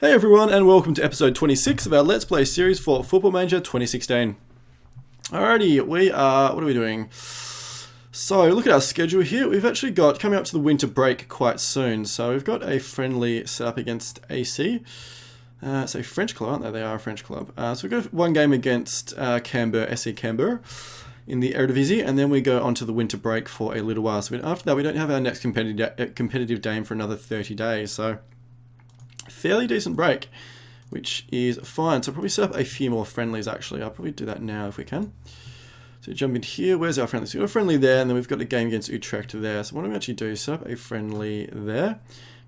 Hey everyone, and welcome to episode 26 of our Let's Play series for Football Manager 2016. Alrighty, what are we doing? So, look at our schedule here. We've actually got, coming up to the winter break quite soon, so we've got a friendly set up against AC. It's a French club, aren't they? They are a French club. So we've got one game against Canberra, SC Canberra, in the Eredivisie, and then we go on to the winter break for a little while. So after that, we don't have our next competitive game for another 30 days, so fairly decent break, which is fine. So I'll probably set up a few more friendlies actually. I'll probably do that now if we can. So jump in here. Where's our friendly? So we've got a friendly there, and then we've got a game against Utrecht there. So what do we actually do? Set up a friendly there.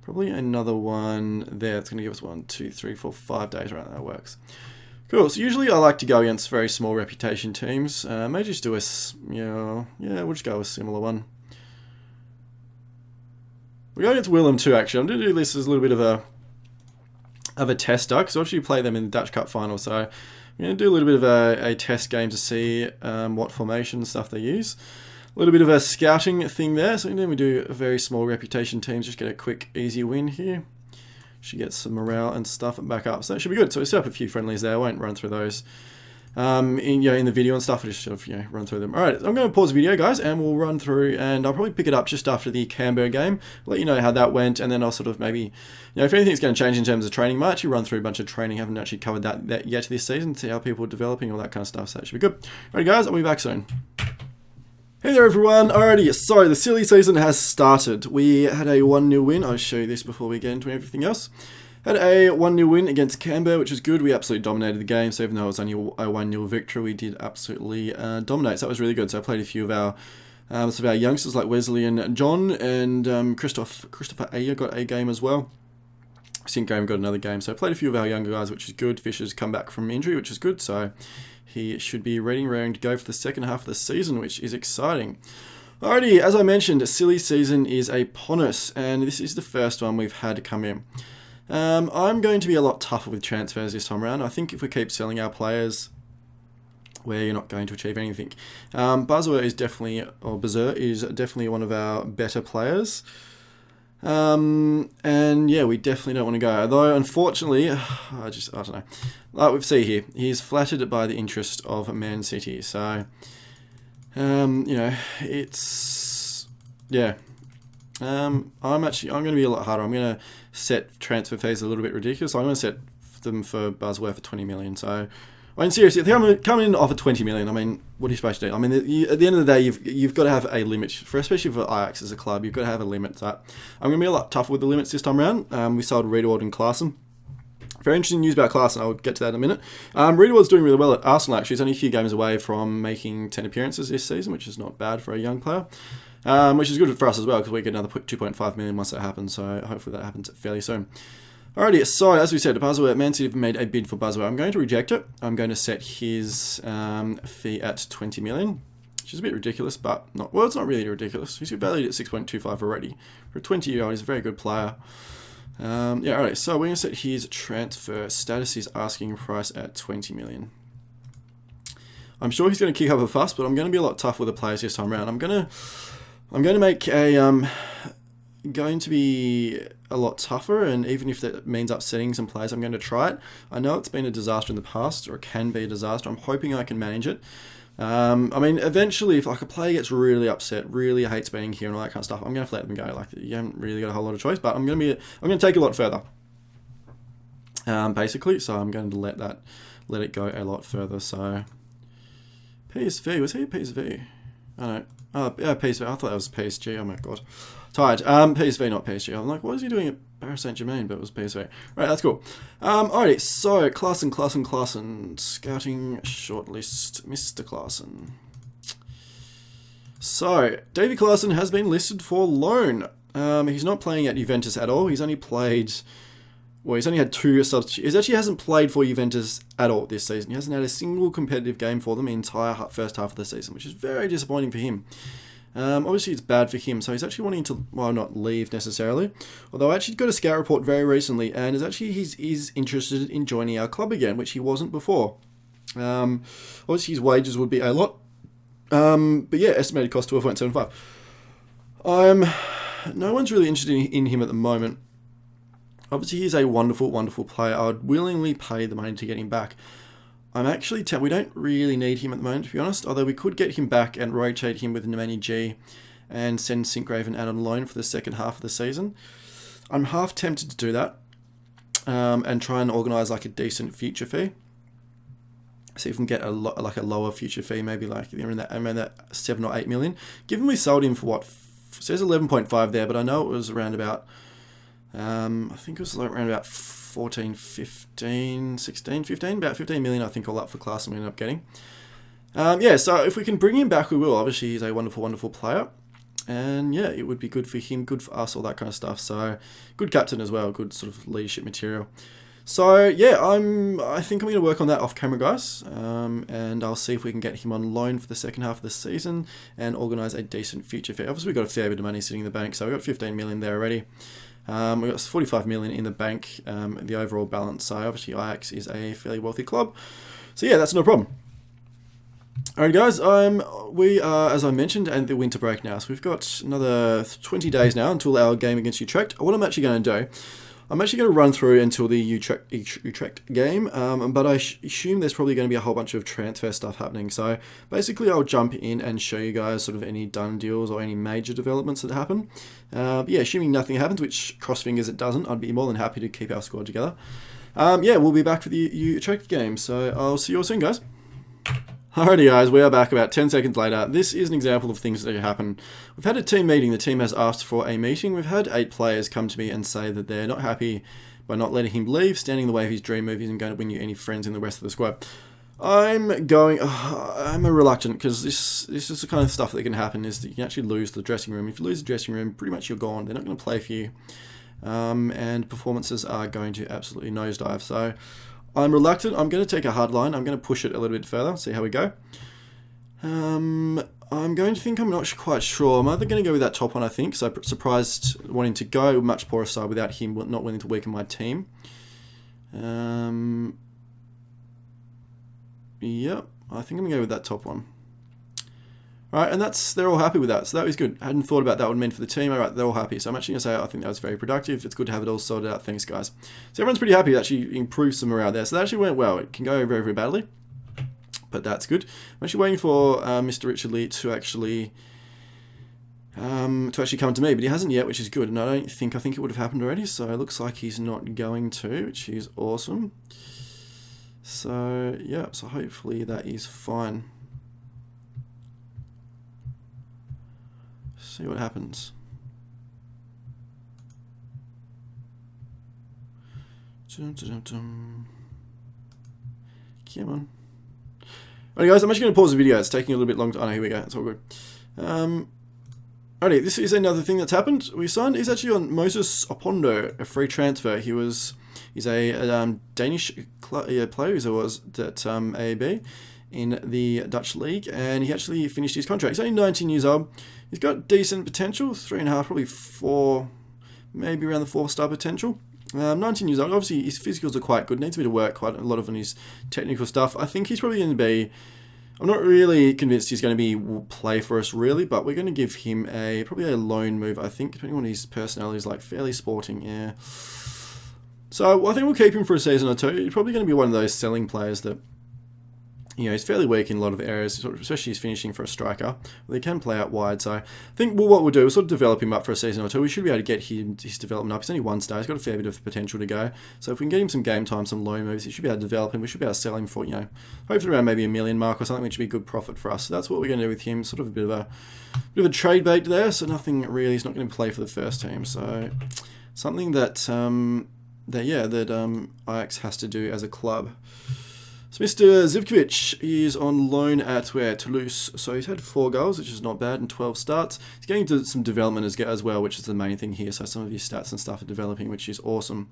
Probably another one there. It's going to give us 1, 2, 3, 4, 5 days. Right, that works. Cool. So usually I like to go against very small reputation teams. May just do a, we'll just go with a similar one. We're going against Willem too, actually. I'm going to do this as a little bit of a tester, because obviously you play them in the Dutch Cup final, so I'm going to do a little bit of a test game to see what formation stuff they use. A little bit of a scouting thing there, so then we do a very small reputation teams, just get a quick, easy win here. Should get some morale and stuff back up, so that should be good. So we set up a few friendlies there. I won't run through those in the video and stuff. I just sort of run through them. All right, I'm going to pause the video, guys, and we'll run through, and I'll probably pick it up just after the Canberra game, let you know how that went, and then I'll sort of maybe, if anything's going to change in terms of training, I might actually run through a bunch of training. Haven't actually covered that yet this season, see how people are developing, all that kind of stuff, so that should be good. All right, guys, I'll be back soon. Hey there, everyone. Alrighty, so the silly season has started. We had a 1-0 win. I'll show you this before we get into everything else. Had a 1-0 win against Canberra, which was good. We absolutely dominated the game, so even though it was only a 1-0 victory, we did absolutely dominate, so that was really good. So I played a few of our youngsters like Wesley and John, and Christopher Ayer got a game as well. St. Graham got another game, so I played a few of our younger guys, which is good. Fisher's come back from injury, which is good, so he should be ready and raring to go for the second half of the season, which is exciting. Alrighty, as I mentioned, a silly season is upon us, and this is the first one we've had to come in. I'm going to be a lot tougher with transfers this time around. I think if we keep selling our players, we're not going to achieve anything. Bazur is definitely one of our better players. And yeah, we definitely don't want to go. Although, unfortunately, I don't know. Like we see here, he's flattered by the interest of Man City. So, it's, yeah. I'm going to be a lot harder. I'm going to set transfer fees a little bit ridiculous. I'm going to set them for Buzzworth for 20 million. So, I mean, seriously, if they're coming in to offer 20 million, I mean, what are you supposed to do? I mean, at the end of the day, you've got to have a limit. Especially for Ajax as a club, you've got to have a limit. So, I'm going to be a lot tougher with the limits this time around. We sold Riedewald and Klaassen. Very interesting news about Klaassen. I'll get to that in a minute. Riedewald's doing really well at Arsenal, actually. He's only a few games away from making 10 appearances this season, which is not bad for a young player. Which is good for us as well, because we get another 2.5 million once that happens, so hopefully that happens fairly soon. Alrighty, so as we said, Buzzworth, Man City have made a bid for Buzzworth. I'm going to reject it. I'm going to set his fee at 20 million, which is a bit ridiculous, but it's not really ridiculous. He's valued at 6.25 already. For a 20-year-old, he's a very good player. Alright, so we're going to set his transfer status, his asking price at 20 million. I'm sure he's going to kick up a fuss, but I'm going to be a lot tougher with the players this time around. I'm going to make going to be a lot tougher, and even if that means upsetting some players, I'm going to try it. I know it's been a disaster in the past, or it can be a disaster. I'm hoping I can manage it. I mean, eventually, if like a player gets really upset, really hates being here and all that kind of stuff, I'm going to have to let them go. Like, you haven't really got a whole lot of choice, but I'm going to take it a lot further. Basically, so I'm going to let it go a lot further. So, PSV, was he a PSV? I don't know. Oh, yeah, PSV. I thought that was PSG. Oh my god. Tired. PSV, not PSG. I'm like, what is he doing at Paris Saint-Germain? But it was PSV. Right, that's cool. Alright, so Klaassen. Scouting shortlist. Mr. Klaassen. So, Davy Klaassen has been listed for loan. He's not playing at Juventus at all. He's only had 2 substitutes. He actually hasn't played for Juventus at all this season. He hasn't had a single competitive game for them the entire first half of the season, which is very disappointing for him. Obviously, it's bad for him, so he's actually wanting to, not leave necessarily. Although I actually got a scout report very recently, and he's interested in joining our club again, which he wasn't before. Obviously, his wages would be a lot. But yeah, estimated cost 12.75. No one's really interested in him at the moment. Obviously, he's a wonderful, wonderful player. I would willingly pay the money to get him back. I'm actually we don't really need him at the moment, to be honest, although we could get him back and rotate him with Nemanja G and send Sinkgraven out on loan for the second half of the season. I'm half tempted to do that and try and organise like a decent future fee. See if we can get a lower future fee, maybe like around that 7 or 8 million. Given we sold him for what, it says 11.5 there, but I know it was around about, I think it was like around about 14, 15, 16, 15, about 15 million, I think, all up for class, and we ended up getting. Yeah, so if we can bring him back, we will. Obviously, he's a wonderful, wonderful player. And yeah, it would be good for him, good for us, all that kind of stuff. So, good captain as well, good sort of leadership material. So yeah, I think I'm going to work on that off camera, guys, and I'll see if we can get him on loan for the second half of the season and organise a decent future fee. Obviously, we've got a fair bit of money sitting in the bank, so we've got 15 million there already. We've got 45 million in the bank, the overall balance. So obviously, Ajax is a fairly wealthy club. So yeah, that's no problem. Alright guys, we are, as I mentioned, at the winter break now, so we've got another 20 days now until our game against Utrecht. What I'm actually going to do, I'm actually going to run through until the Utrecht game, but I assume there's probably going to be a whole bunch of transfer stuff happening. So basically I'll jump in and show you guys sort of any done deals or any major developments that happen. Yeah, assuming nothing happens, which cross fingers it doesn't, I'd be more than happy to keep our squad together. Yeah, we'll be back for the Utrecht game, so I'll see you all soon, guys. Alrighty guys, we are back about 10 seconds later. This is an example of things that happen. We've had a team meeting. The team has asked for a meeting. We've had 8 players come to me and say that they're not happy by not letting him leave, standing in the way of his dream move, isn't going to win you any friends in the rest of the squad. I'm reluctant, because this is the kind of stuff that can happen, is that you can actually lose the dressing room. If you lose the dressing room, pretty much you're gone. They're not going to play for you. And performances are going to absolutely nosedive. So I'm reluctant. I'm going to take a hard line. I'm going to push it a little bit further, see how we go. I'm going to think, I'm not quite sure. I'm either going to go with that top one, I think. So surprised wanting to go much poorer side without him not willing to weaken my team. Yep, I think I'm going to go with that top one. Alright, and they're all happy with that, so that was good. I hadn't thought about that what it meant for the team. Alright, they're all happy. So I'm actually going to say I think that was very productive. It's good to have it all sorted out. Thanks, guys. So everyone's pretty happy. It actually improved some morale there. So that actually went well. It can go very, very badly, but that's good. I'm actually waiting for Mr. Richard Lee to actually come to me, but he hasn't yet, which is good. And I think it would have happened already. So it looks like he's not going to, which is awesome. So yeah, so hopefully that is fine. See what happens. Come on. Alright guys, I'm actually going to pause the video. It's taking a little bit long. Oh no, here we go. It's all good. Alrighty, this is another thing that's happened. He's actually on Moses Opondo, a free transfer. He's a Danish player who was at AAB in the Dutch league, and he actually finished his contract. He's only 19 years old. He's got decent potential, 3.5, probably 4, maybe around the 4-star potential. 19 years old. Obviously, his physicals are quite good. Needs a bit of work, quite a lot of on his technical stuff. I think he's probably going to be, I'm not really convinced he's going to play for us really, but we're going to give him probably a loan move, I think, depending on his personality. Is like fairly sporting, yeah. So I think we'll keep him for a season or 2. He's probably going to be one of those selling players that, you know, he's fairly weak in a lot of areas, especially his finishing for a striker. They can play out wide, so I think what we'll do is sort of develop him up for a season or 2. We should be able to get his development up. He's only 1 star. He's got a fair bit of potential to go. So if we can get him some game time, some loan moves, he should be able to develop him. We should be able to sell him for, you know, hopefully around maybe $1 million mark or something, which would be good profit for us. So that's what we're going to do with him. Sort of a bit of a trade bait there. So nothing really. He's not going to play for the first team. So something that Ajax has to do as a club. So Mr. Zivkovic is on loan at Toulouse. So he's had 4 goals, which is not bad, and 12 starts. He's getting to some development as well, which is the main thing here. So some of his stats and stuff are developing, which is awesome.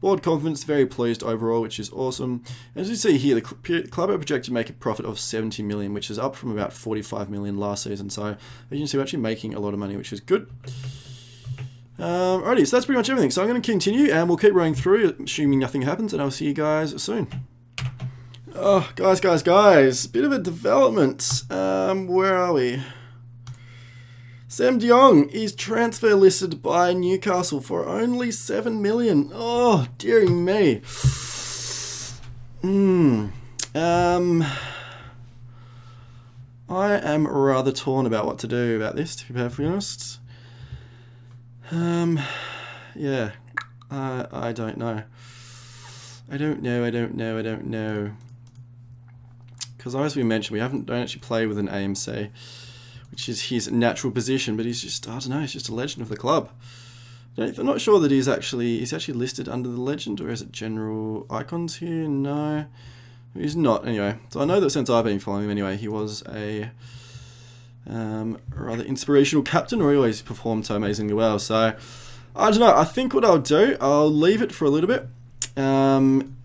Board confidence, very pleased overall, which is awesome. As you see here, the club are projected to make a profit of 70 million, which is up from about 45 million last season. So as you can see, we're actually making a lot of money, which is good. Alrighty, so that's pretty much everything. So I'm going to continue, and we'll keep running through, assuming nothing happens, and I'll see you guys soon. Oh, guys, bit of a development. Where are we? Sam de Jong is transfer listed by Newcastle for only 7 million. Oh, dearie me. I am rather torn about what to do about this, to be perfectly honest. Yeah, I don't know. I don't know. Because as we mentioned, don't actually play with an AMC, which is his natural position, but he's just, I don't know, he's just a legend of the club. I'm not sure that he's actually listed under the legend, or is it general icons here? No, he's not. Anyway, so I know that since I've been following him anyway, he was a rather inspirational captain, or he always performed so amazingly well. So I don't know. I think what I'll do, I'll leave it for a little bit.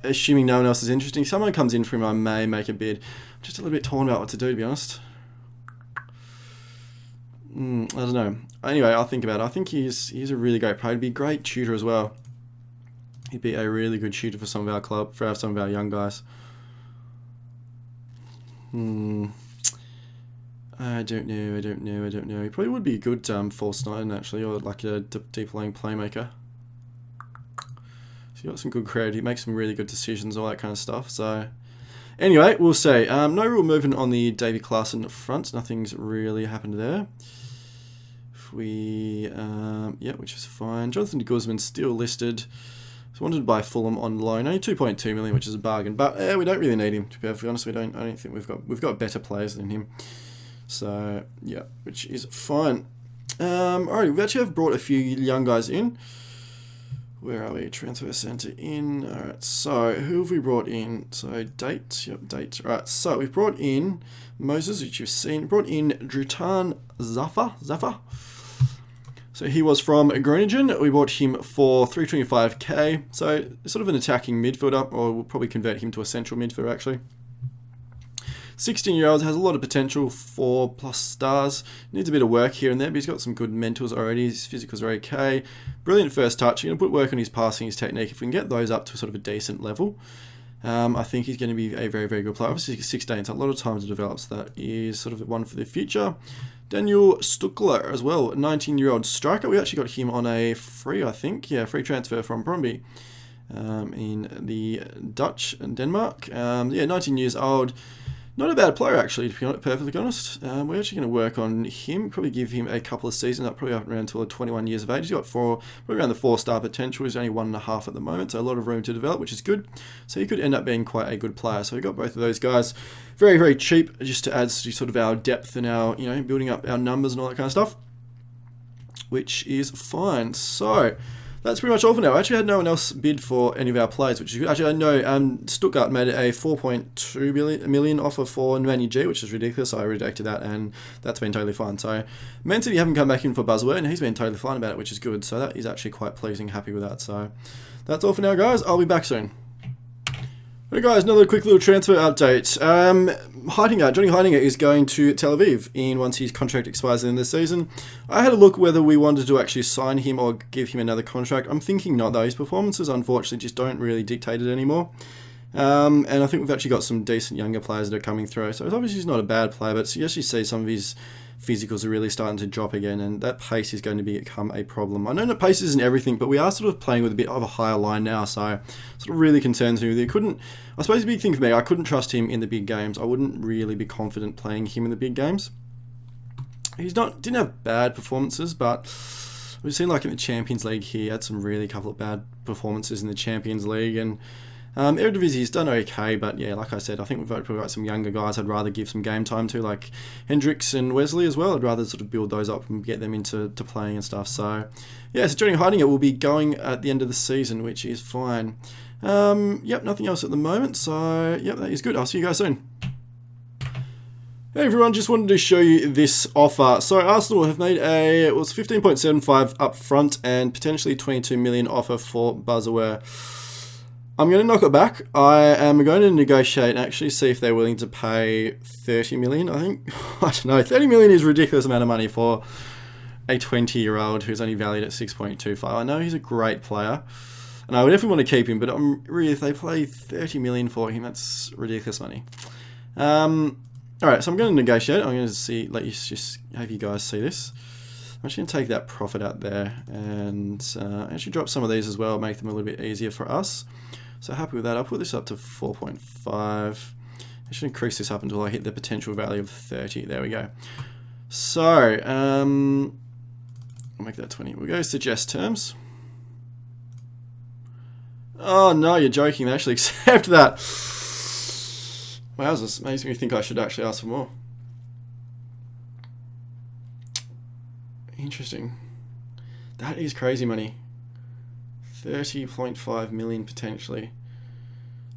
Assuming no one else is interested. If someone comes in for him, I may make a bid. I'm just a little bit torn about what to do, to be honest. I don't know. Anyway, I'll think about it. I think he's a really great player. He'd be a great tutor as well. He'd be a really good tutor for some of our club, for some of our young guys. I don't know. He probably would be a good false nine, actually, or like a deep lane playmaker. So he got some good creativity. He makes some really good decisions, all that kind of stuff. So anyway, we'll see. No real movement on the Davy Klaassen front. Nothing's really happened there. If we, yeah, which is fine. Jonathan de Guzman's still listed. He's wanted by Fulham on loan. Only 2.2 million, which is a bargain. But we don't really need him, to be perfectly honest. I don't think we've got better players than him. So yeah, which is fine. Alright, we actually have brought a few young guys in. Where are we? Transfer centre in. Alright, so who have we brought in? So date. Alright, so we've brought in Moses, which you've seen. Brought in Drutan Zafar. So he was from Groningen. We bought him for 325k. So sort of an attacking midfielder, or we'll probably convert him to a central midfielder actually. 16-year-old, has a lot of potential, 4+ stars. Needs a bit of work here and there, but he's got some good mentals already. His physicals are okay. Brilliant first touch. He's going to put work on his passing, his technique. If we can get those up to sort of a decent level, I think he's going to be a very, very good player. Obviously, 16, so a lot of time to develop, so that is sort of one for the future. Daniel Stuckler as well, a 19-year-old striker. We actually got him on a free, I think. Yeah, free transfer from Brøndby in the Dutch and Denmark. Yeah, 19 years old. Not a bad player, actually, to be perfectly honest. We're actually going to work on him, probably give him a couple of seasons, probably up around until 21 years of age. He's got probably around the 4-star potential. He's only 1.5 at the moment, so a lot of room to develop, which is good. So he could end up being quite a good player. So we got both of those guys very, very cheap, just to add to sort of our depth and our, building up our numbers and all that kind of stuff, which is fine. So that's pretty much all for now. I actually had no one else bid for any of our players, which is good. Actually, I know Stuttgart made a 4.2 million offer for Nwanyi G, which is ridiculous. So I rejected that, and that's been totally fine. So Man City haven't come back in for Buzzword, and he's been totally fine about it, which is good. So that is actually quite pleasing. Happy with that. So that's all for now, guys. I'll be back soon. Hey guys, another quick little transfer update. Johnny Heidinger is going to Tel Aviv once his contract expires in this season. I had a look whether we wanted to actually sign him or give him another contract. I'm thinking not, though. His performances, unfortunately, just don't really dictate it anymore. And I think we've actually got some decent younger players that are coming through. So obviously he's not a bad player, but you actually see some of his physicals are really starting to drop again, and that pace is going to become a problem. I know that pace isn't everything, but we are sort of playing with a bit of a higher line now, so it sort of really concerns me. I suppose the big thing for me, I couldn't trust him in the big games. I wouldn't really be confident playing him in the big games. Didn't have bad performances, but we've seen like in the Champions League here, he had some really couple of bad performances in the Champions League, and Eredivisie's done okay, but yeah, like I said, I think we've probably got some younger guys I'd rather give some game time to, like Hendricks and Wesley as well. I'd rather sort of build those up and get them into playing and stuff. So yeah, so Johnny Heidinger will be going at the end of the season, which is fine. Yep, nothing else at the moment, so yep, that is good. I'll see you guys soon. Hey everyone, just wanted to show you this offer. So Arsenal have made it was 15.75 up front and potentially 22 million offer for Buzzaware. I'm going to knock it back. I am going to negotiate and actually see if they're willing to pay 30 million, I think. I don't know. 30 million is a ridiculous amount of money for a 20-year-old who's only valued at 6.25. I know he's a great player, and I would definitely want to keep him, but really, if they play 30 million for him, that's ridiculous money. Alright, so I'm going to negotiate. I'm going to have you guys see this. I'm just going to take that profit out there and actually drop some of these as well, make them a little bit easier for us. So happy with that. I'll put this up to 4.5. I should increase this up until I hit the potential value of 30. There we go. So, I'll make that 20. We'll go suggest terms. Oh no, you're joking. They actually accept that. Wowzers, makes me think I should actually ask for more. Interesting. That is crazy money. 30.5 million potentially.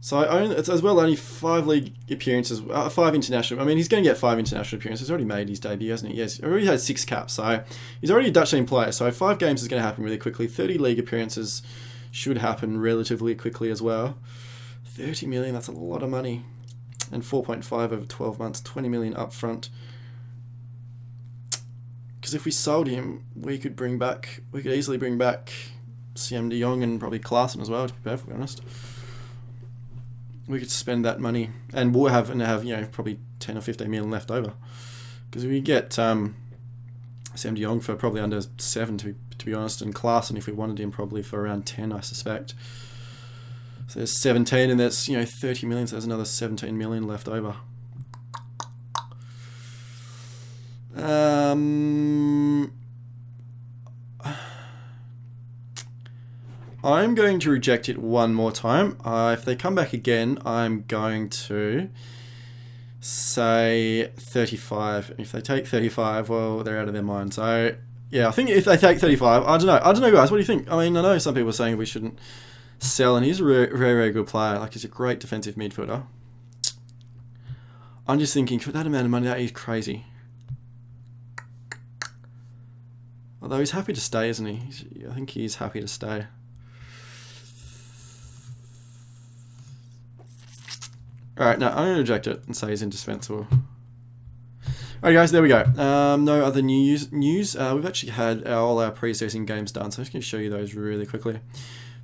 So it's as well only 5 league appearances, 5 international. I mean, he's going to get 5 international appearances. He's already made his debut, hasn't he? Yes, he already had 6 caps. So he's already a Dutch team player. So 5 games is going to happen really quickly. 30 league appearances should happen relatively quickly as well. 30 million, that's a lot of money. And 4.5 over 12 months, 20 million up front. Because if we sold him, we could easily bring back CM de Jong and probably Klaassen as well, to be perfectly honest. We could spend that money and we'll have probably 10 or 15 million left over. Because we get CM de Jong for probably under 7 to be honest, and Klaassen if we wanted him probably for around 10, I suspect. So there's 17 and that's 30 million, so there's another 17 million left over. I'm going to reject it one more time. If they come back again, I'm going to say 35. If they take 35, well, they're out of their mind. So, yeah, I think if they take 35, I don't know, guys. What do you think? I mean, I know some people are saying we shouldn't sell, and he's a very, very good player. Like, he's a great defensive midfielder. I'm just thinking, for that amount of money, that is crazy. Although he's happy to stay, isn't he? I think he's happy to stay. Alright, no, I'm going to reject it and say he's indispensable. Alright guys, there we go. No other news. We've actually had all our pre-season games done, so I'm just going to show you those really quickly.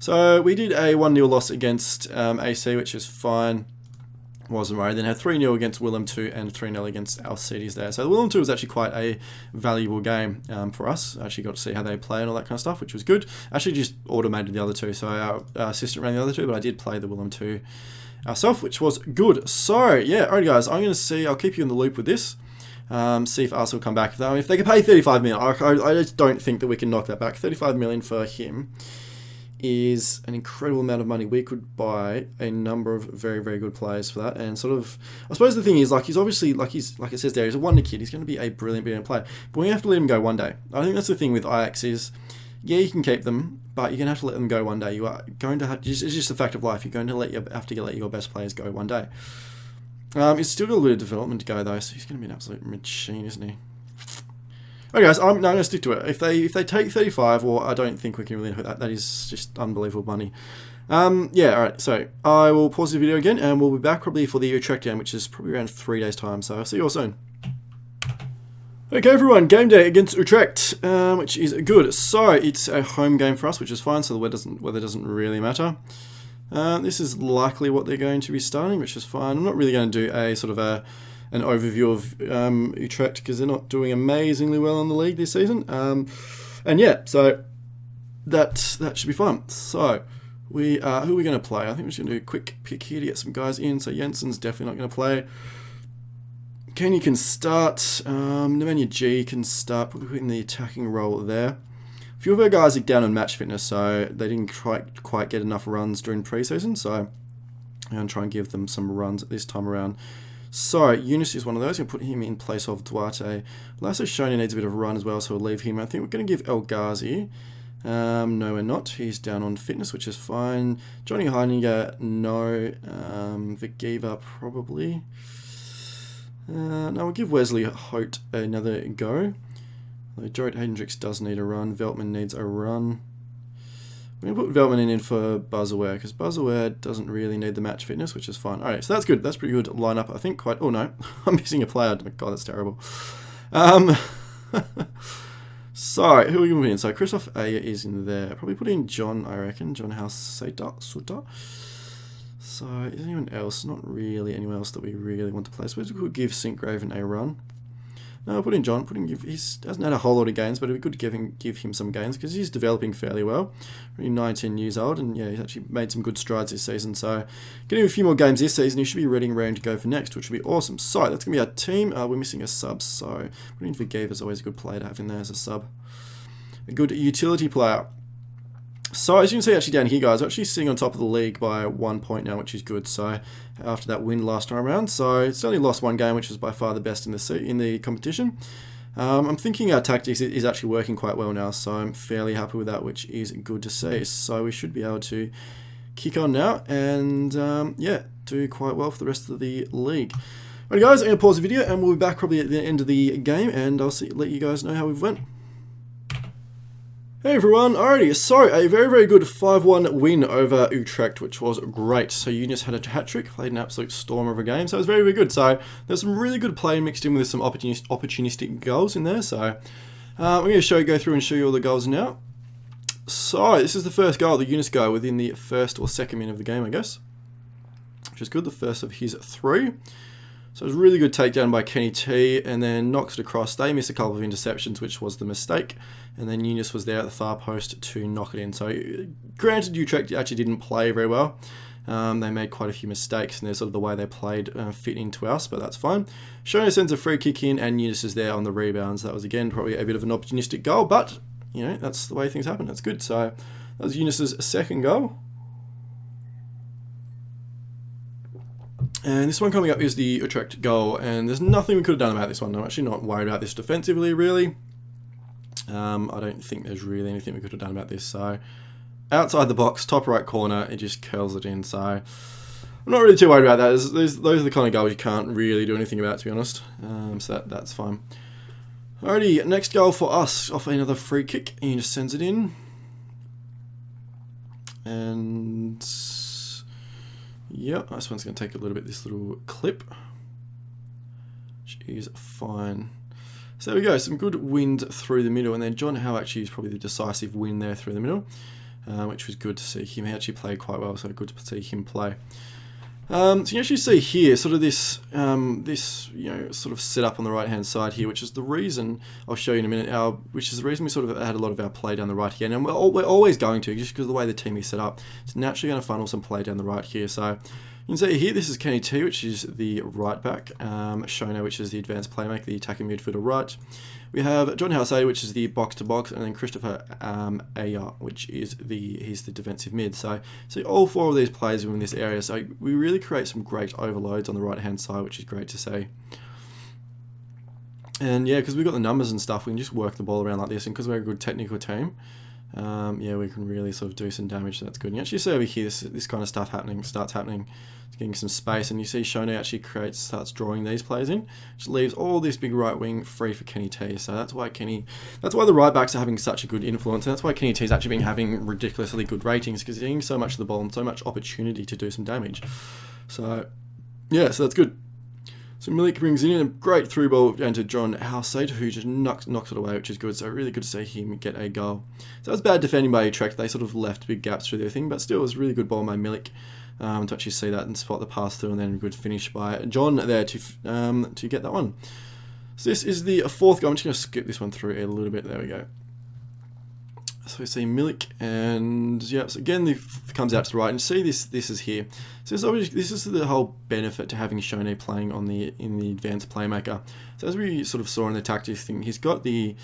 So we did a 1-0 loss against AC, which is fine. Wasn't worried. Then had 3-0 against Willem 2 and 3-0 against Alcides there. So the Willem 2 was actually quite a valuable game for us. Actually got to see how they play and all that kind of stuff, which was good. Actually just automated the other 2, so our assistant ran the other 2, but I did play the Willem 2 ourselves, which was good. So yeah, alright guys, I'm going to see, I'll keep you in the loop with this. See if Arsenal come back. If they can pay 35 million, I just don't think that we can knock that back. 35 million for him is an incredible amount of money. We could buy a number of very, very good players for that. And sort of, I suppose the thing is, like, he's obviously, like it says there, he's a wonder kid. He's going to be a brilliant, brilliant player. But we have to let him go one day. I think that's the thing with Ajax is, yeah, you can keep them, but you're going to have to let them go one day. You are going to have, it's just a fact of life. You're going to have to let your best players go one day. He's still got a little bit of development to go though, so he's going to be an absolute machine, isn't he? Okay, guys, I'm going to stick to it. If they take 35, well, I don't think we can really hit that. That is just unbelievable money. Yeah, all right. So I will pause the video again, and we'll be back probably for the Utrecht game, which is probably around 3 days' time. So I'll see you all soon. Okay, everyone, game day against Utrecht, which is good. So it's a home game for us, which is fine. So the weather doesn't really matter. This is likely what they're going to be starting, which is fine. I'm not really going to do a sort of an overview of Utrecht because they're not doing amazingly well in the league this season. And yeah, so that should be fun. So who are we going to play? I think we're just going to do a quick pick here to get some guys in. So Jensen's definitely not going to play. Kenny can start. Nemanja G can start, put in the attacking role there. A few of our guys are down on match fitness, so they didn't quite get enough runs during preseason. So I'm going to try and give them some runs at this time around. So Yunus is one of those. I'm going to put him in place of Duarte. Lasso Shoney needs a bit of a run as well, so we'll leave him. I think we're going to give El Ghazi. No, we're not. He's down on fitness, which is fine. Johnny Heininger, no. Vagiva, probably. No, we'll give Wesley Holt another go. Jorrit Hendricks does need a run. Veltman needs a run. We're going to put Veltman in for Buzzaware, because Buzzaware doesn't really need the match fitness, which is fine. Alright, so that's good. That's pretty good lineup, I think. Quite. Oh no, I'm missing a player. God, that's terrible. So, who are we going to put in? So, Christoph Ayer is in there. Probably put in John, I reckon. John House Suter. So, is anyone else? Not really anyone else that we really want to play. I suppose we could give Sinkgraven a run. No, put in John. He hasn't had a whole lot of games, but it'd be good to give him some games because he's developing fairly well. Only 19 years old, and yeah, he's actually made some good strides this season. So, getting a few more games this season, he should be ready and raring to go for next, which would be awesome. So, that's going to be our team. We're missing a sub, so putting in Forgive is always a good player to have in there as a sub. A good utility player. So, as you can see actually down here, guys, we're actually sitting on top of the league by 1 point now, which is good. So, after that win last time around. So, it's only lost one game, which is by far the best in the competition. I'm thinking our tactics is actually working quite well now, so I'm fairly happy with that, which is good to see. So, we should be able to kick on now and, yeah, do quite well for the rest of the league. Alright, guys, I'm going to pause the video, and we'll be back probably at the end of the game, and I'll let you guys know how we've went. Hey everyone, alrighty, so a very, very good 5-1 win over Utrecht, which was great. So Eunice had a hat-trick, played an absolute storm of a game, so it was very, very good. So there's some really good play mixed in with some opportunistic goals in there. So I'm going to go through and show you all the goals now. So this is the first goal, the Eunice goal, within the first or second minute of the game, I guess. Which is good, the first of his 3. So it was a really good takedown by Kenny T, and then knocks it across. They missed a couple of interceptions, which was the mistake. And then Eunice was there at the far post to knock it in. So granted, Utrecht actually didn't play very well. They made quite a few mistakes, and there's sort of the way they played fit into us, but that's fine. Shona sends a free kick in, and Eunice is there on the rebounds. That was, again, probably a bit of an opportunistic goal, but, you know, that's the way things happen. That's good. So that was Eunice's second goal. And this one coming up is the Utrecht goal, and there's nothing we could have done about this one. I'm actually not worried about this defensively, really. I don't think there's really anything we could have done about this. So, outside the box, top right corner, it just curls it in. So, I'm not really too worried about that. Those are the kind of goals you can't really do anything about, to be honest. So that's fine. Alrighty, next goal for us, off another free kick. He just sends it in. And yeah, this one's going to take a little bit, this little clip, which is fine. So there we go, some good wind through the middle, and then John Howe actually is probably the decisive win there through the middle, which was good to see him. He actually played quite well, so good to see him play. So you actually see here sort of this, sort of set up on the right hand side here, which is the reason I'll show you in a minute. Which is the reason we sort of had a lot of our play down the right here, and we're always going to, just because of the way the team is set up. It's naturally going to funnel some play down the right here. So you can see here, this is Kenny T, which is the right back. Shona, which is the advanced playmaker, the attacking midfielder right. We have John House, which is the box-to-box, and then Christopher Ayer, which is he's the defensive mid. So all 4 of these players are in this area. So we really create some great overloads on the right-hand side, which is great to see. And yeah, because we've got the numbers and stuff, we can just work the ball around like this, and because we're a good technical team, yeah, we can really sort of do some damage, so that's good. And you actually see over here, this kind of stuff starts happening. It's getting some space, and you see Shona actually starts drawing these players in, which leaves all this big right wing free for Kenny T. So that's why the right backs are having such a good influence, and that's why Kenny T's actually been having ridiculously good ratings, because he's getting so much of the ball and so much opportunity to do some damage. So yeah, so that's good. So Milik brings in a great through ball down to John Halsate, who just knocks it away, which is good. So really good to see him get a goal. So that was bad defending by Utrecht. They sort of left big gaps through their thing, but still it was a really good ball by Milik to actually see that and spot the pass through, and then a good finish by John there to get that one. So this is the 4th goal. I'm just going to skip this one through a little bit. There we go. So we see Milik, and yeah, so again, it comes out to the right, and see this is here. So this is the whole benefit to having Shone playing in the advanced playmaker. So as we sort of saw in the tactics thing, he's got the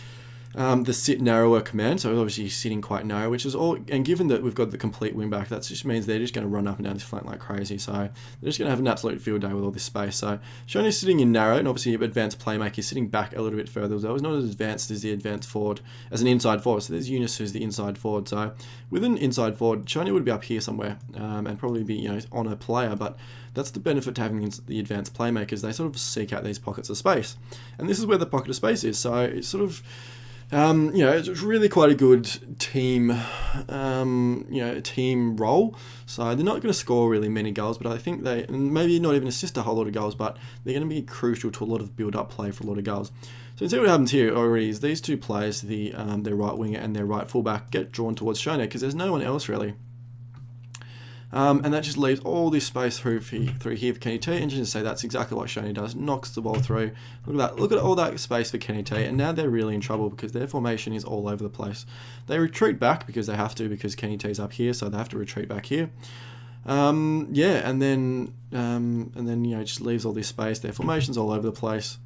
sit narrower command, so obviously he's sitting quite narrow, which is all, and given that we've got the complete wing back, that just means they're just going to run up and down this flank like crazy, so they're just going to have an absolute field day with all this space. So Shone is sitting in narrow, and obviously advanced playmaker is sitting back a little bit further as well. He's not as advanced as the advanced forward, as an inside forward, so there's Eunice who's the inside forward. So with an inside forward, Shone would be up here somewhere, and probably be on a player, but that's the benefit to having the advanced playmakers. They sort of seek out these pockets of space, and this is where the pocket of space is. So it's sort of it's really quite a good team, team role. So they're not going to score really many goals, but I think maybe not even assist a whole lot of goals, but they're going to be crucial to a lot of build-up play for a lot of goals. So you see what happens here already is these two players, their right winger and their right fullback, get drawn towards Shona because there's no one else really And that just leaves all this space through here for Kenny T. And just say that's exactly what Shoney does. Knocks the ball through. Look at that. Look at all that space for Kenny T. And now they're really in trouble because their formation is all over the place. They retreat back because they have to, because Kenny T's up here, so they have to retreat back here. Yeah, and then you know, just leaves all this space. Their formation's all over the place.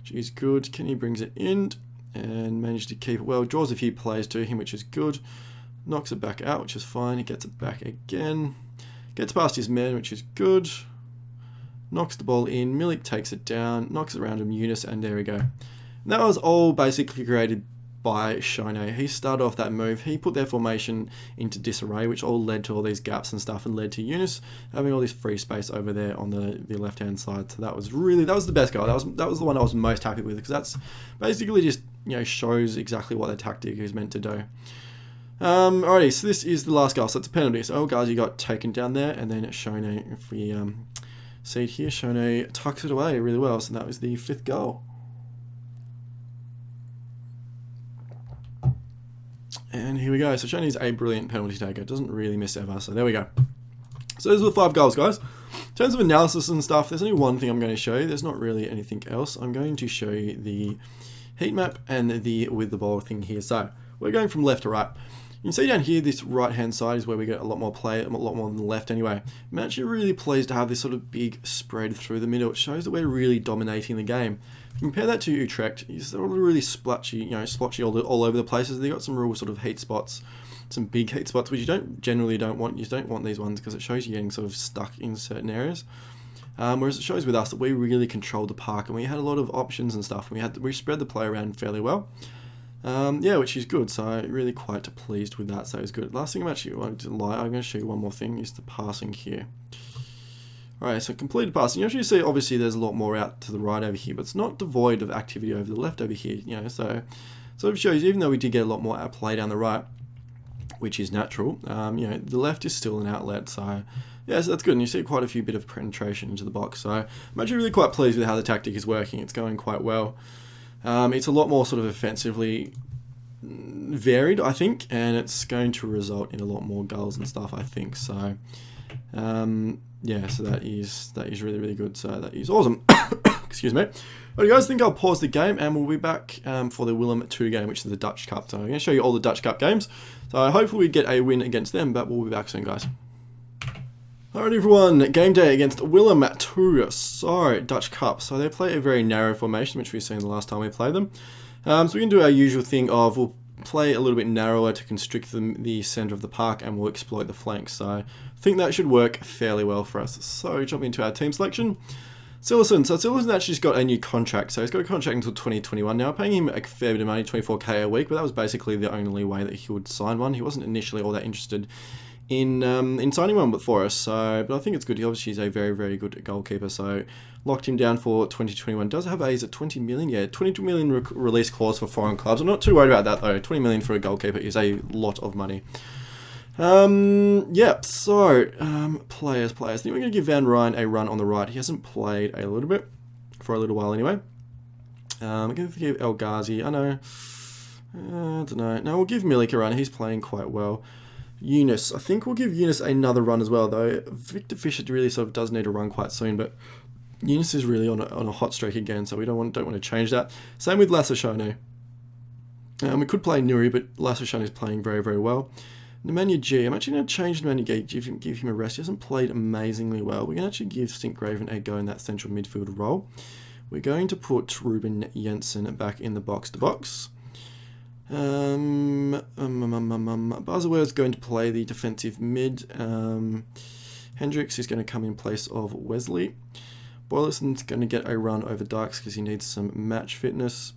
Which is good. Kenny brings it in and managed to keep it well. Draws a few plays to him, which is good. Knocks it back out, which is fine. He gets it back again. Gets past his men, which is good. Knocks the ball in. Milik takes it down. Knocks it around him, Eunice, and there we go. And that was all basically created by Shone. He started off that move. He put their formation into disarray, which all led to all these gaps and stuff, and led to Eunice having all this free space over there on the left-hand side. So that was the best goal. That was the one I was most happy with, because that's basically just, you know, shows exactly what the tactic is meant to do. Alrighty, so this is the last goal, so it's a penalty. So El Ghazi got taken down there, and then Shone, if we see it here, Shone tucks it away really well, so that was the 5th goal. And here we go. So Shoney's a brilliant penalty taker, doesn't really miss ever, so there we go. So those are the 5 goals, guys. In terms of analysis and stuff, there's only one thing I'm going to show you. There's not really anything else. I'm going to show you the heat map and the with the ball thing here. So we're going from left to right. You can see down here, this right-hand side is where we get a lot more play, a lot more than the left anyway. I'm actually really pleased to have this sort of big spread through the middle. It shows that we're really dominating the game. Compare that to Utrecht. It's all really splotchy, you know, splotchy all over the places. They've got some real sort of heat spots, some big heat spots, which you generally don't want. You don't want these ones because it shows you getting sort of stuck in certain areas. Whereas it shows with us that we really controlled the park and we had a lot of options and stuff. We spread the play around fairly well. Yeah, which is good, so I'm really quite pleased with that, so it's good. Last thing I'm going to show you one more thing, is the passing here. Alright, so completed passing. You actually see, obviously, there's a lot more out to the right over here, but it's not devoid of activity over the left over here, you know, so it shows, even though we did get a lot more play down the right, which is natural, you know, the left is still an outlet, so yeah, so that's good, and you see quite a few bit of penetration into the box, so I'm actually really quite pleased with how the tactic is working. It's going quite well. It's a lot more sort of offensively varied, I think, and it's going to result in a lot more goals and stuff, I think. So, yeah, so that is really, really good. So that is awesome. Excuse me. Alright, guys, I think I'll pause the game, and we'll be back for the Willem 2 game, which is the Dutch Cup. So I'm going to show you all the Dutch Cup games. So hopefully we get a win against them, but we'll be back soon, guys. Alright everyone, game day against Willem 2, so Dutch Cup. So they play a very narrow formation, which we've seen the last time we played them. So we can do our usual thing of, we'll play a little bit narrower to constrict the centre of the park, and we'll exploit the flanks. So I think that should work fairly well for us. So jumping into our team selection. Silerson. So Silerson actually just got a new contract. So he's got a contract until 2021 now. Paying him a fair bit of money, 24k a week, but that was basically the only way that he would sign one. He wasn't initially all that interested in signing one for us, so, but I think it's good. He obviously is a very, very good goalkeeper, so locked him down for 2021. Does have is it 20 million? Yeah, 22 million release clause for foreign clubs. I'm not too worried about that though. 20 million for a goalkeeper is a lot of money. Yeah, so players. I think we're going to give Van Rijn a run on the right. He hasn't played a little bit, for a little while anyway. I'm going to give El Ghazi, I don't know. No, we'll give Milik a run. He's playing quite well. Eunice. I think we'll give Eunice another run as well, though. Victor Fisher really sort of does need to run quite soon, but Eunice is really on a hot streak again, so we don't want to change that. Same with Lasashone. We could play Nuri, but Lasashone is playing very, very well. Nemanja G. I'm actually going to change Nemanja G, give him a rest. He hasn't played amazingly well. We're going to actually give Stinkgraven a go in that central midfield role. We're going to put Ruben Jensen back in the box-to-box. Buzzword's going to play the defensive mid. Hendricks is going to come in place of Wesley. Boylerson's going to get a run over Dykes because he needs some match fitness.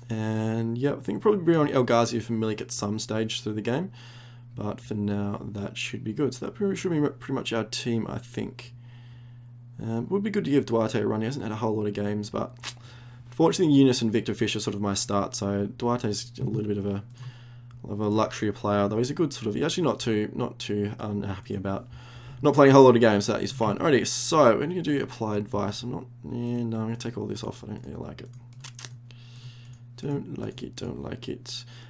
And yeah, I think probably be on El Ghazi for Milik at some stage through the game. But for now, that should be good. So that should be pretty much our team, I think. It would be good to give Duarte a run. He hasn't had a whole lot of games, but fortunately, Eunice and Victor Fisher sort of my start, so Duarte's a little bit of a luxury player, though he's a good sort of, he's actually not too unhappy about not playing a whole lot of games, so that is fine. Alrighty, so we're going to do apply advice. No, I'm going to take all this off. I don't really like it. Don't like it.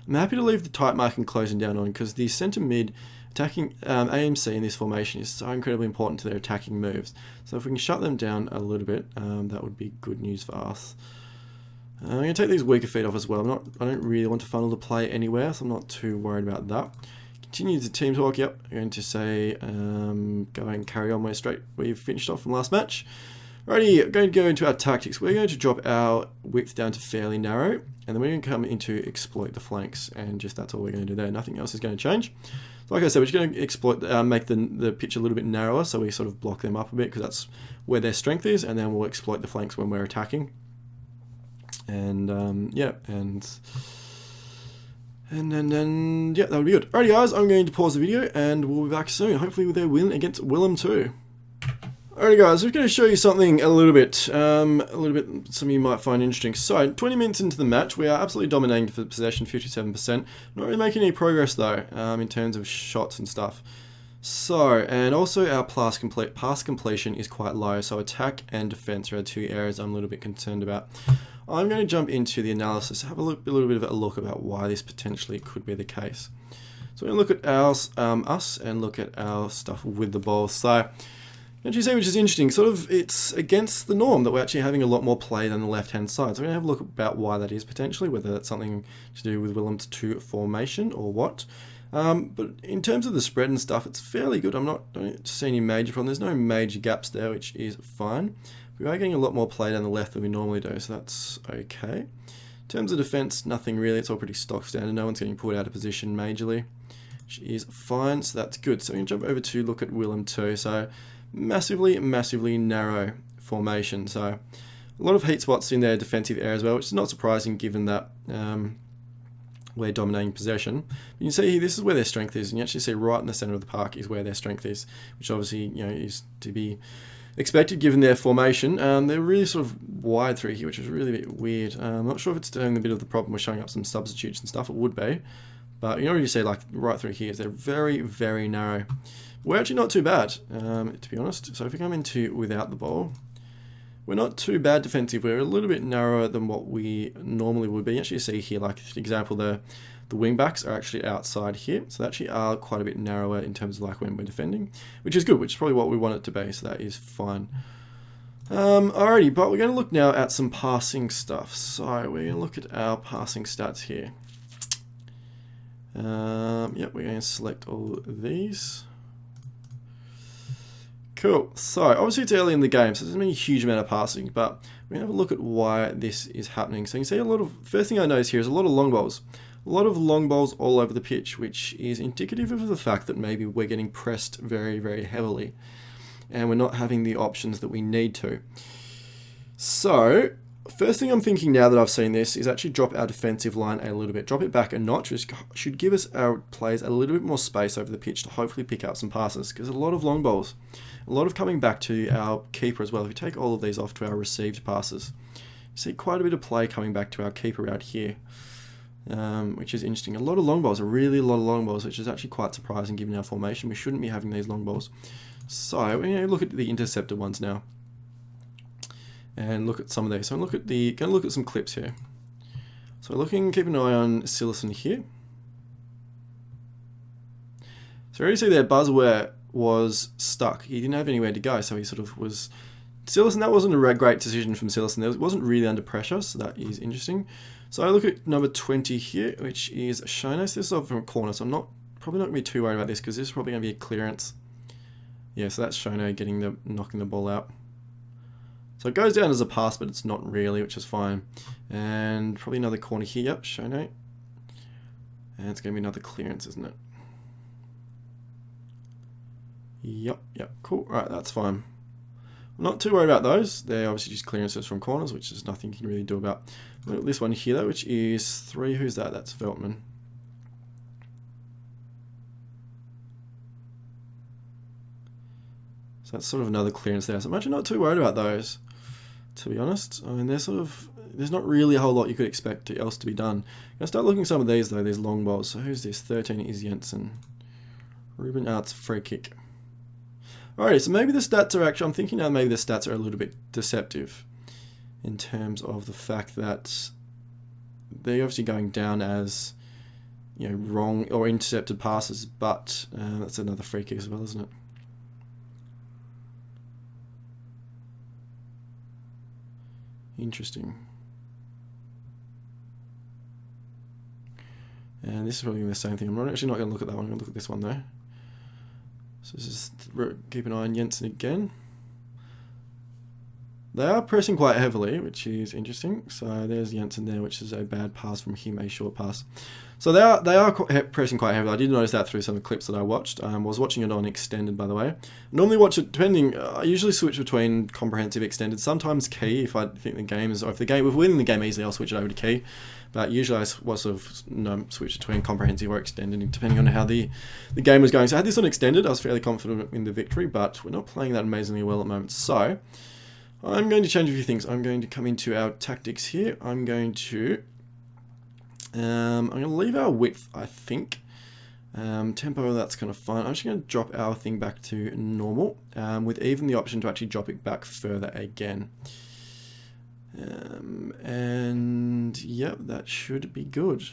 I'm happy to leave the tight marking closing down on, because the centre mid attacking AMC in this formation is so incredibly important to their attacking moves. So if we can shut them down a little bit, that would be good news for us. I'm going to take these weaker feet off as well. I don't really want to funnel the play anywhere, so I'm not too worried about that. Continue the team talk. Yep, I'm going to say go and carry on where we've finished off from last match. Alrighty, going to go into our tactics. We're going to drop our width down to fairly narrow, and then we're going to come into exploit the flanks, and just that's all we're going to do there. Nothing else is going to change. So like I said, we're just going to exploit, make the pitch a little bit narrower, so we sort of block them up a bit, because that's where their strength is, and then we'll exploit the flanks when we're attacking. And yeah, and then yeah, that would be good. Alrighty guys, I'm going to pause the video, and we'll be back soon, hopefully with their win against Willem 2. Alrighty guys, I'm going to show you something a little bit some of you might find interesting. So, 20 minutes into the match, we are absolutely dominating for possession, 57%. Not really making any progress though, in terms of shots and stuff. So, and also our pass completion is quite low, so attack and defense are the two areas I'm a little bit concerned about. I'm going to jump into the analysis, have a little bit of a look about why this potentially could be the case. So we're going to look at us and look at our stuff with the ball. So, as you see, which is interesting, sort of it's against the norm that we're actually having a lot more play than the left-hand side. So we're going to have a look about why that is potentially, whether that's something to do with Willem's 2 formation or what. But in terms of the spread and stuff, it's fairly good. I don't see any major problem. There's no major gaps there, which is fine. We are getting a lot more play down the left than we normally do, so that's okay. In terms of defense, nothing really. It's all pretty stock standard. No one's getting pulled out of position majorly, which is fine, so that's good. So we can jump over to look at Willem 2. So massively narrow formation. So a lot of heat spots in their defensive area as well, which is not surprising given that we're dominating possession. But you can see here, this is where their strength is, and you actually see right in the center of the park is where their strength is, which obviously is to be expected given their formation. They're really sort of wide through here, which is really a bit weird. I'm not sure if it's doing a bit of the problem with showing up some substitutes and stuff. It would be, but you can already see like right through here, they're very narrow. We're actually not too bad, to be honest. So if we come into without the ball, we're not too bad defensive. We're a little bit narrower than what we normally would be. You actually see here, like for example, the wing backs are actually outside here, so they actually are quite a bit narrower in terms of like when we're defending, which is good, which is probably what we want it to be, so that is fine. Alrighty, but we're going to look now at some passing stuff. So we're going to look at our passing stats here. Yep, we're going to select all of these. Cool. So obviously it's early in the game, so there's not a huge amount of passing, but we're going to have a look at why this is happening. So you can see a lot of, first thing I notice here is a lot of long balls. A lot of long balls all over the pitch, which is indicative of the fact that maybe we're getting pressed very heavily and we're not having the options that we need to. So first thing I'm thinking now that I've seen this is actually drop our defensive line a little bit. Drop it back a notch, which should give us our players a little bit more space over the pitch to hopefully pick up some passes, because a lot of long balls, a lot of coming back to our keeper as well. If you take all of these off to our received passes, you see quite a bit of play coming back to our keeper out here. Which is interesting. A lot of long balls, a lot of long balls, which is actually quite surprising given our formation. We shouldn't be having these long balls. So we're going to look at the intercepted ones now, and look at some of these. So I'm going to look at some clips here. So we're keep an eye on Sillison here. So you already see there, Buzzware was stuck. He didn't have anywhere to go, so he sort of was. Sillison, that wasn't a great decision from Sillison. It wasn't really under pressure, so that is interesting. So I look at number 20 here, which is Shona. So this is off from a corner, so I'm probably not going to be too worried about this, because this is probably going to be a clearance. Yeah, so that's Shona knocking the ball out. So it goes down as a pass, but it's not really, which is fine. And probably another corner here. Yep, Shona. And it's going to be another clearance, isn't it? Yep, cool. Right, that's fine. I'm not too worried about those. They're obviously just clearances from corners, which is nothing you can really do about. Look at this one here, though, which is 3. Who's that? That's Veltman. So that's sort of another clearance there. So I'm actually not too worried about those, to be honest. I mean, there's not really a whole lot you could expect else to be done. I'm going to start looking at some of these, though, these long balls. So who's this? 13 is Jensen. Ruben Art's free kick. Alright, so maybe the stats are actually, I'm thinking now maybe the stats are a little bit deceptive in terms of the fact that they're obviously going down as wrong or intercepted passes, but that's another free kick as well, isn't it? Interesting. And this is probably the same thing. I'm actually not going to look at that one. I'm going to look at this one though. So this is, keep an eye on Jensen again. They are pressing quite heavily, which is interesting. So there's Jensen there, which is a bad pass from him, a short pass. So they are pressing quite heavily. I did notice that through some of the clips that I watched. I was watching it on extended, by the way. I normally watch it depending. I usually switch between comprehensive, extended. Sometimes key if I think the game is, or if we're winning the game easily, I'll switch it over to key. But usually I was sort of switch between comprehensive or extended, depending on how the game was going. So I had this on extended. I was fairly confident in the victory, but we're not playing that amazingly well at the moment. So I'm going to change a few things. I'm going to come into our tactics here. I'm going to leave our width, I think. Tempo, that's kind of fine. I'm just going to drop our thing back to normal, with even the option to actually drop it back further again. And yep, that should be good.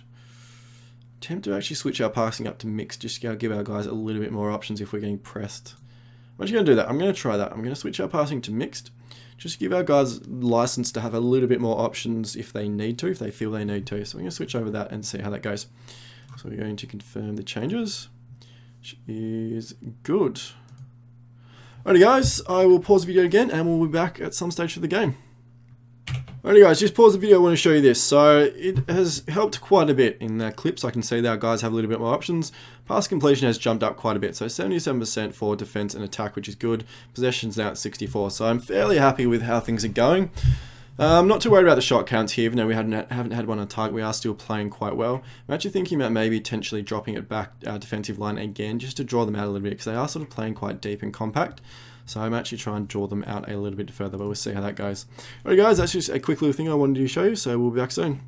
Attempt to actually switch our passing up to mixed, just to give our guys a little bit more options if we're getting pressed. I'm actually going to do that. I'm going to try that. I'm going to switch our passing to mixed. Just give our guys license to have a little bit more options if they need to, if they feel they need to. So I'm going to switch over that and see how that goes. So we're going to confirm the changes, which is good. Alrighty guys, I will pause the video again and we'll be back at some stage of the game. Alrighty guys, just pause the video, I want to show you this. So it has helped quite a bit in the clips. I can see that our guys have a little bit more options. Pass completion has jumped up quite a bit. So 77% for defense and attack, which is good. Possession's now at 64. So I'm fairly happy with how things are going. I'm not too worried about the shot counts here, even though we haven't had one on target. We are still playing quite well. I'm actually thinking about maybe potentially dropping it back our defensive line again, just to draw them out a little bit, because they are sort of playing quite deep and compact. So I'm actually trying to draw them out a little bit further, but we'll see how that goes. Alright guys, that's just a quick little thing I wanted to show you, so we'll be back soon.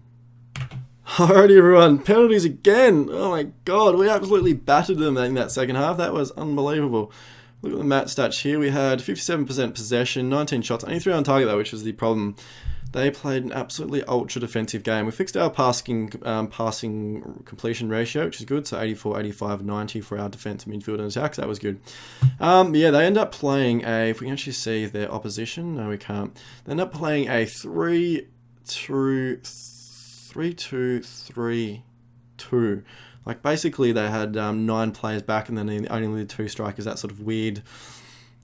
Alrighty everyone, penalties again. Oh my god, we absolutely battered them in that second half. That was unbelievable. Look at the match stats here. We had 57% possession, 19 shots, only 3 on target though, which was the problem. They played an absolutely ultra defensive game. We fixed our passing completion ratio, which is good. So 84, 85, 90 for our defense, midfield, and attacks. That was good. Yeah, they end up playing a. If we can actually see their opposition, no, we can't. They end up playing a 3-2-3-2. Like basically, they had 9 players back, and then only the 2 strikers. That sort of weird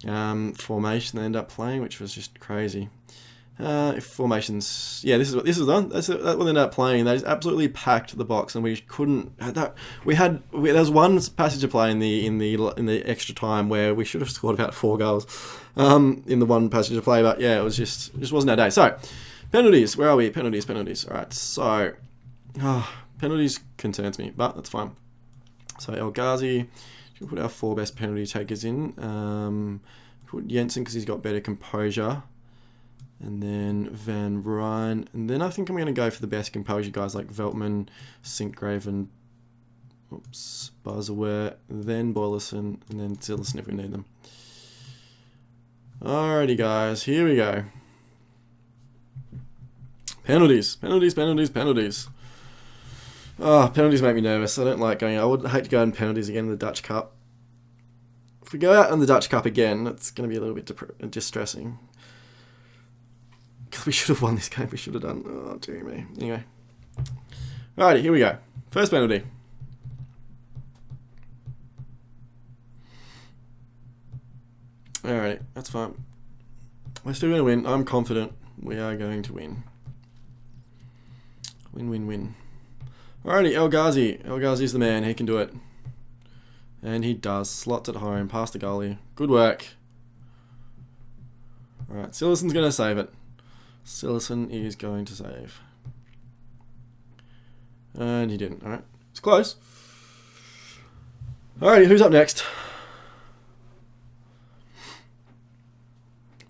formation they end up playing, which was just crazy. If formations, yeah, this is what done. That's what they ended up playing. They just absolutely packed the box, and we couldn't. There was one passage of play in the extra time where we should have scored about 4 goals, in the one passage of play. But yeah, it just wasn't our day. So penalties, where are we? Penalties. All right, so penalties concerns me, but that's fine. So El Ghazi, we'll put our 4 best penalty takers in. Put Jensen because he's got better composure. And then Van Rijn. And then I think I'm going to go for the best composure guys like Veltman, Sinkgrave, and Buzzaware, then Boylerson, and then Zillison if we need them. Alrighty guys, here we go. Penalties. Oh, penalties make me nervous. I don't like going. I would hate to go in penalties again in the Dutch Cup. If we go out in the Dutch Cup again, it's going to be a little bit distressing. Because we should have won this game. We should have done. Oh, dear me. Anyway. Alrighty, here we go. First penalty. Alright, that's fine. We're still going to win. I'm confident we are going to win. Win. Alrighty, El Ghazi. El Ghazi's the man. He can do it. And he does. Slots at home. Past the goalie. Good work. Alright, Sillison's going to save it. Sillison is going to save. And he didn't. Alright. It's close. Alrighty, who's up next?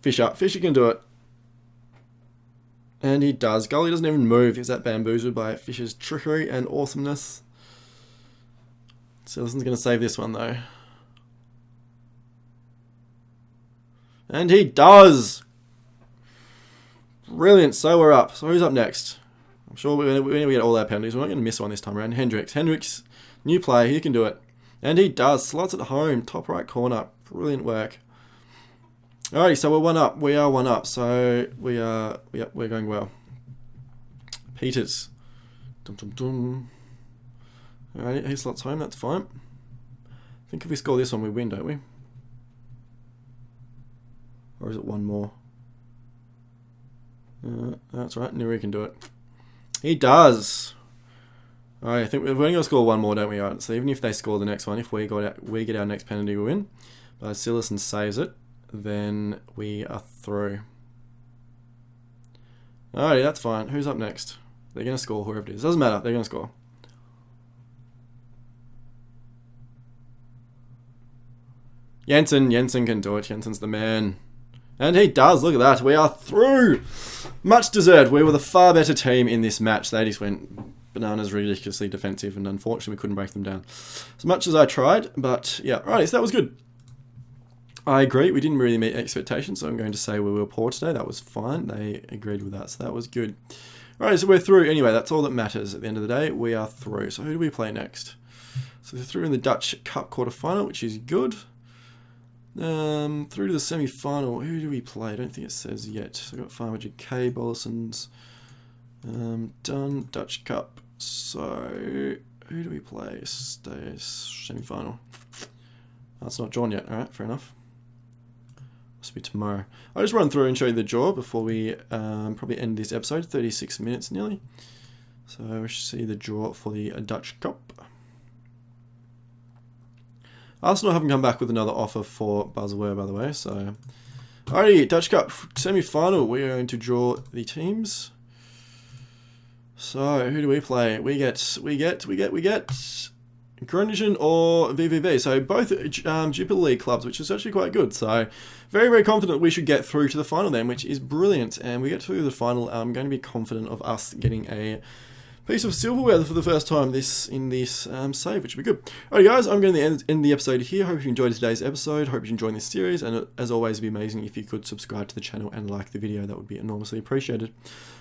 Fisher. Fisher can do it. And he does. Goalie doesn't even move. Is that bamboozled by Fisher's trickery and awesomeness? Sillison's going to save this one though. And he does! Brilliant, so we're up. So who's up next? I'm sure we're going to get all our penalties. We're not going to miss one this time around. Hendricks, new player. He can do it. And he does. Slots it home. Top right corner. Brilliant work. Alrighty, so we're 1 up. We are 1 up. So we're going well. Peters. Alright, he slots home. That's fine. I think if we score this one, we win, don't we? Or is it one more? That's right. Nuri can do it. He does. Alright, I think we're only going to score one more, don't we? Alright, so even if they score the next one, if we get our next penalty, we win. But Sillison saves it, then we are through. Alrighty, that's fine. Who's up next? They're going to score, whoever it is. Doesn't matter. They're going to score. Jensen can do it. Jensen's the man. And he does. Look at that. We are through. Much deserved. We were the far better team in this match. They just went bananas, ridiculously defensive, and unfortunately we couldn't break them down as much as I tried. But yeah, right. So that was good. I agree. We didn't really meet expectations, so I'm going to say we were poor today. That was fine. They agreed with that, so that was good. All right, so we're through. Anyway, that's all that matters at the end of the day. We are through. So who do we play next? So we're through in the Dutch Cup quarterfinal, which is good. Through to the semi-final. Who do we play? I don't think it says yet. So we've got Farmer GK, Bollisons. Done. Dutch Cup. So who do we play? Semi-final. That's not drawn yet. Alright, fair enough. Must be tomorrow. I'll just run through and show you the draw before we probably end this episode. 36 minutes nearly. So we should see the draw for the Dutch Cup. Arsenal haven't come back with another offer for Buzzware, by the way. So, alrighty, Dutch Cup semi-final. We are going to draw the teams. So, who do we play? We get Groningen or VVV. So both Jupiler League clubs, which is actually quite good. So, very, very confident we should get through to the final then, which is brilliant. And we get through the final. I'm going to be confident of us getting a piece of silverware for the first time in this save, which would be good. Alright guys, I'm going to end the episode here. Hope you enjoyed today's episode. Hope you're enjoying this series. And as always, it'd be amazing if you could subscribe to the channel and like the video. That would be enormously appreciated.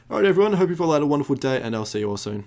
Alright everyone, hope you've all had a wonderful day and I'll see you all soon.